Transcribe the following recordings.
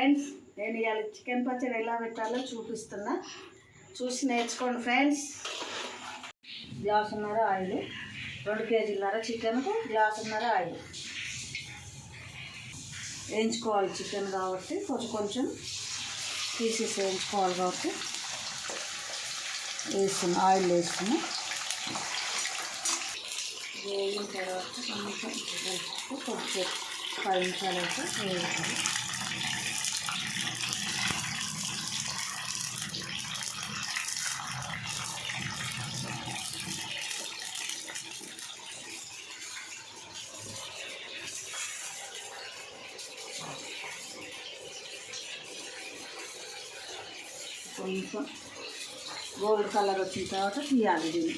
Friends, నేను ఇవాళ chicken పచ్చడి ఎలా పెట్టాలో చూపిస్తున్నా, చూసి నేర్చుకోండి ఫ్రెండ్స్. గ్లాసున్నర ఆయిల్, 2 కేజీలన్నర చికెన్కు గ్లాసున్నర ఆయిల్ వేయించుకోవాలి. చికెన్ కాబట్టి కొంచెం పీసెస్ వేయించుకోవాలి కాబట్టి వేస్తున్నా, ఆయిల్ వేస్తున్నా. వేగిన తర్వాత కొంచెం 10 నిమిషాలు అయితే వేయించాలి. కొంచెం గోల్డ్ కలర్ వచ్చిన తర్వాత తీయాలి. దీన్ని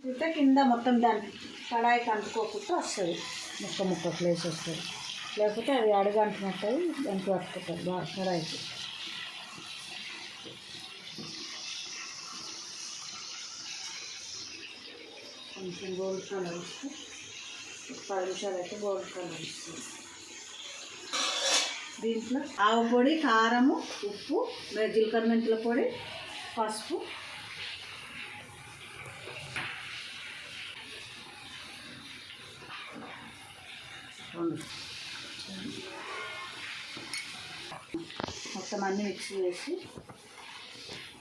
తీస్తే కింద మొత్తం దాన్ని కడాయికి అంటుకోకుండా వస్తుంది, ముక్క ప్లేస్ వస్తుంది. లేకపోతే అది అడుగంటున్నట్టు దానికి పట్టుకుంటుంది బాగా కడాయికి. కొంచెం గోల్డ్ కలర్ వస్తే 10 నిమిషాలు అయితే గోల్డ్ కలర్ వస్తుంది. దీంట్లో ఆవు పొడి, కారము, ఉప్పు, జీలకర్ర మెంతుల పొడి, పసుపు, మొత్తం అన్నీ మిక్స్ చేసి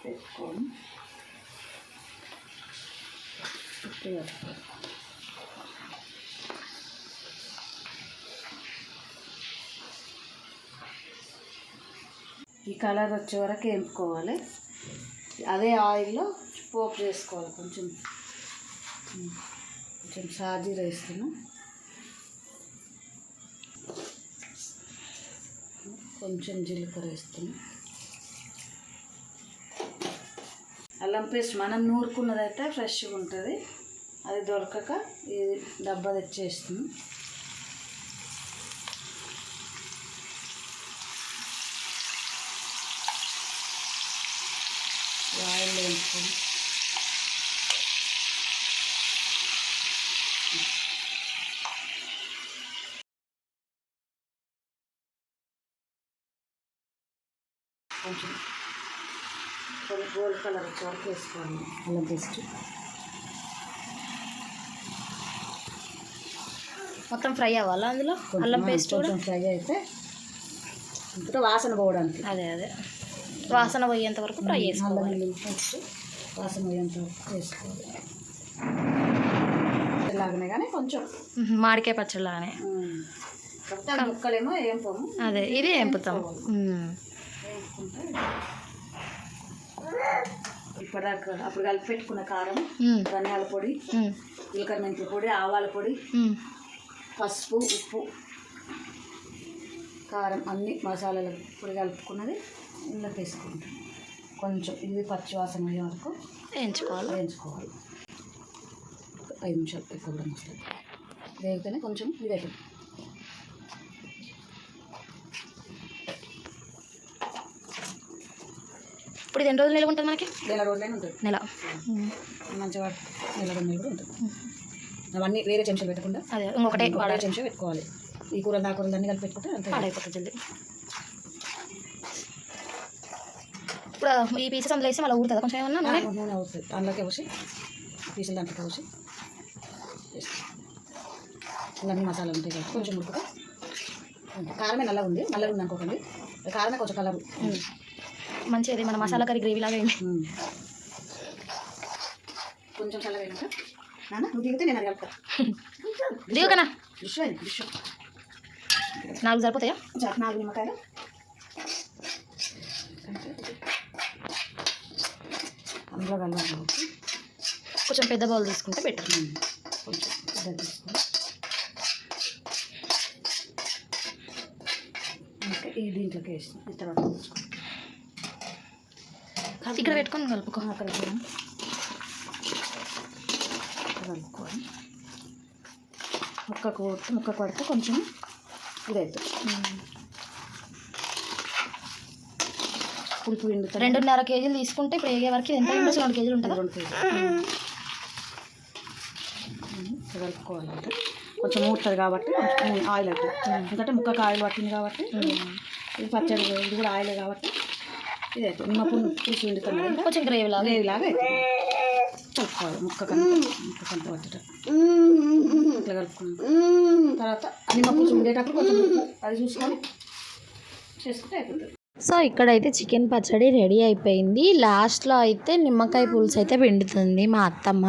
పెట్టుకోండి. ఈ కలర్ వచ్చే వరకు వేపుకోవాలి. అదే ఆయిల్లో పోపు చేసుకోవాలి. కొంచెం సాజీర వేస్తున్నాం, కొంచెం జీలకర్ర వేస్తున్నాం. అల్లం పేస్ట్ మనం నూరుకున్నదైతే ఫ్రెష్గా ఉంటుంది, అది దొరకక ఈ డబ్బా తెచ్చేస్తున్నాం. ఆయిల్ వేసుకొని కొంచెం గోల్డ్ కలర్ వచ్చే వరకు వేసుకోవాలి అల్లం పేస్ట్. మొత్తం ఫ్రై అవ్వాలా అందులో అల్లం పేస్ట్ కొంచెం ఫ్రై అయితే ఇంకా వాసన పోవడానికి. అదే వాసన పోయేంత వరకు ఫ్రై చేసుకోవాలి. ఫస్ట్ వాసన పోయేంత వరకు వేసుకోవాలి. ఇలాగనే కానీ కొంచెం మామిడికాయ పచ్చడిలాగానే ముక్కలేమో ఏంపము. అదే ఇది ఏంపుతాం. ఇప్పటిదాకా అప్పుడు కలిపి పెట్టుకున్న కారం, ధనియాల పొడి, జీలకర్ర మెంతుల పొడి, ఆవాల పొడి, పసుపు, ఉప్పు, కారం అన్ని మసాలాల పొడి కలుపుకున్నది ఇందులోకి వేసుకుంటాం. కొంచెం ఇది పచ్చి వాసన అయ్యే వరకు వేయించుకోవాలి. 5 నిమిషాలు ఎక్కువ కూడా వస్తుంది. వేగితేనే కొంచెం ఇది అవుతుంది. ఇప్పుడు ఇది ఎన్ని రోజులు నిల్వ ఉంటుంది? మనకి నెల రోజులైనా ఉంటుంది. మంచిగా నెల 2 నెలలు కూడా ఉంటుంది. అవన్నీ వేరే చెంచాలు పెట్టకుండా అదే ఇంకొకటే వేరే చెంచా పెట్టుకోవాలి. ఈ కూరలు ఆ కూరలు అన్నీ కలిపి పెట్టుకుంటే అంతే పాడైపోతుంది జల్దీ. ఇప్పుడు ఈ పీసెస్ అందులో వేసి మళ్ళీ ఊరుతుందా కొంచెం ఏమన్నా? నూనె అవుతుంది, అందులోకి పోసి పీసులు దాంట్లో పోసి అన్నీ మసాలాలు ఉంటాయి కదా. కొంచెం ఉడుకుతా కారమే నల్లగా ఉంది అనుకోకండి, కారమే కొంచెం కలర్ మంచిది. మన మసాలా కర్రీ గ్రేవీ లాగా అయింది. కొంచెం చల్లగా అయినాక నాన్న నువ్వు దిగితే నేను అది కలుపుతా. దిగుకనా డిష్ 4 సరిపోతాయా? 4 నిమ్మకాయలు అందులో కలవాలి. కొంచెం పెద్ద బౌల్ తీసుకుంటే బెటర్. కొంచెం పెద్ద తీసుకుని ఇంకా ఈ దీంట్లోకి వేస్తాం. ఈ తర్వాత ఇక్కడ పెట్టుకొని కలుపుకో. అక్కడ కలుపుకొని ముక్క పడితే కొంచెం ఇదవుతుంది. పులుపు పిండుతుంది. 2.5 కేజీలు తీసుకుంటే ఇప్పుడు వేగే వరకు ఎంత ఉండొచ్చు? 2 కేజీలు ఉంటుంది. 2 కేజీలు కలుపుకోవాలంటే కొంచెం ఊడుతుంది కాబట్టి ఆయిల్ అవుతుంది. ఎందుకంటే ముక్కకు ఆయిల్ పట్టింది కాబట్టి ఇది పచ్చడి ఇది కూడా ఆయిల్ కాబట్టి ఇదైతే నిమ్మ పులుసు వండుతాం కదా కొంచెం గ్రేవీ లాగా గ్రేవీలాగా అయితే కలుపుకోవాలి ముక్క కంట వచ్చేటప్పుడు ఇట్లా కలుపుకున్నాం తర్వాత నిమ్మ పులుసు ఉండేటప్పుడు కొంచెం అది చూసుకొని చేసుకుంటే అయిపోతుంది. సో ఇక్కడైతే చికెన్ పచ్చడి రెడీ అయిపోయింది. లాస్ట్లో అయితే నిమ్మకాయ పులుసు అయితే పిండుతుంది మా అత్తమ్మ.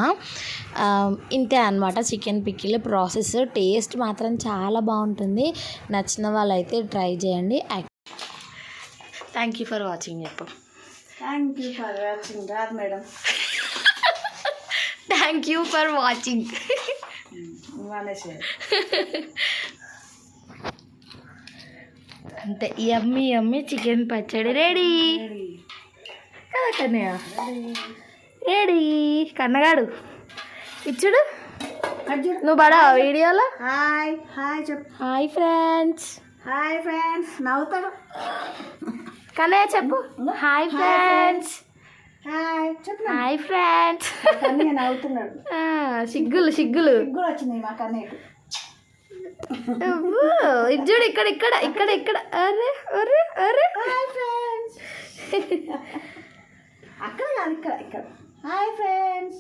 ఇంతే అనమాట చికెన్ పికిల్ ప్రాసెస్. టేస్ట్ మాత్రం చాలా బాగుంటుంది. నచ్చిన వాళ్ళైతే ట్రై చేయండి. థ్యాంక్ యూ ఫర్ వాచింగ్ చెప్పు. థ్యాంక్ యూ ఫర్ వాచింగ్ రాదు madam. Thank you for watching అంతే. యమ్మీ యమ్మీ చికెన్ పచ్చడి రెడీ కదా కన్నయ్య? రెడీ. కన్నగాడు ఇచ్చుడు నువ్వు పడా వీడియోలో. హాయ్ హాయ్ చెప్పు. Hi friends. హాయ్ ఫ్రెండ్స్ నవ్వుతాడు. కన్నయ్య చెప్పు. Hi friends. హాయ్ చెప్పు. Hi friends. కన్నయ్య నవ్వుతున్నాడు. సిగ్గులు సిగ్గులు కూడా వచ్చినాయి మా కన్నయ్యకు. ఇజ్జుడు ఇక్కడ ఇక్కడ ఇక్కడ ఇక్కడ. అరే అరే అరే. Hi friends. అక్కడ కాదు ఇక్కడ ఇక్కడ. Hi friends.